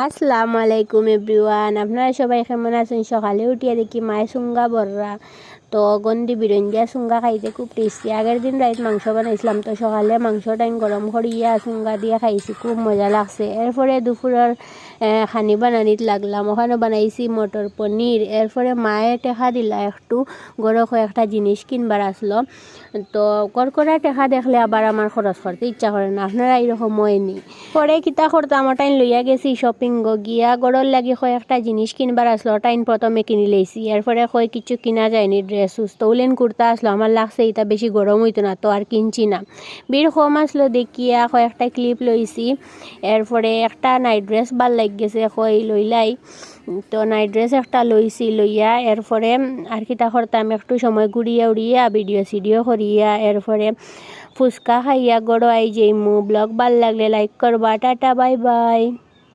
আসসালামু আলাইকুম এভরিওয়ান, আপনারা সবাই কেমন আছেন? সকালে উঠিয়া দেখি মায়ের সুঙ্গা বর্রা, তো গন্ডি বিরঞ্জিয়া সুঙ্গা খাইতে খুব টেস্টি। আগের দিন রাত মাংস বানাইছিলাম, তো সকালে মাংসটাই গরম করিয়া সুঙ্গা দিয়ে খাইছি, খুব মজা লাগছে। এরপরে দুপুরের খানি বানানিত লাগলাম, ওখানে বানাইছি মটর পনির। এরপরে মায়ে টেকা দিলা একটু, গরো কয়েকটা জিনিস কিনবার আসলো। তো করকরা টেকা দেখলে আবার আমার খরচ করতে ইচ্ছা করে না, আপনারা এইরকম হয়নি। পরে কিতা করতাম, ওটাইন লইয়া গেছি শপিং গিয়া, গড়র লাগি কয়েকটা জিনিস কিনবার আসলো, ওটাইন প্রথমে কিনি লইছি। এরপরে কয় কিছু কিনা যায়নি, ড্রেস সুস্থ উলেন কুর্তা আসলো, আমার লাগছে এটা বেশি গরম হইতো না, তো আর কিনছি না। ভিড় কম আসলো দেখিয়া কয়েকটা ক্লিপ লইছি। এরপরে একটা নাইট ড্রেস ভাল লাগ গেছে, কই লইলাই, তো নাইট ড্রেস একটা লইছি। লইয়া এরপরে আর কিতা করতাম, একটু সময় ঘুরিয়া উড়িয়া ভিডিও সিডিও করিয়া এরপরে ফুচকা খাইয়া গড়ো আই যাইমু। ব্লগ ভাল লাগলে লাইক করবা। Tata, bye bye.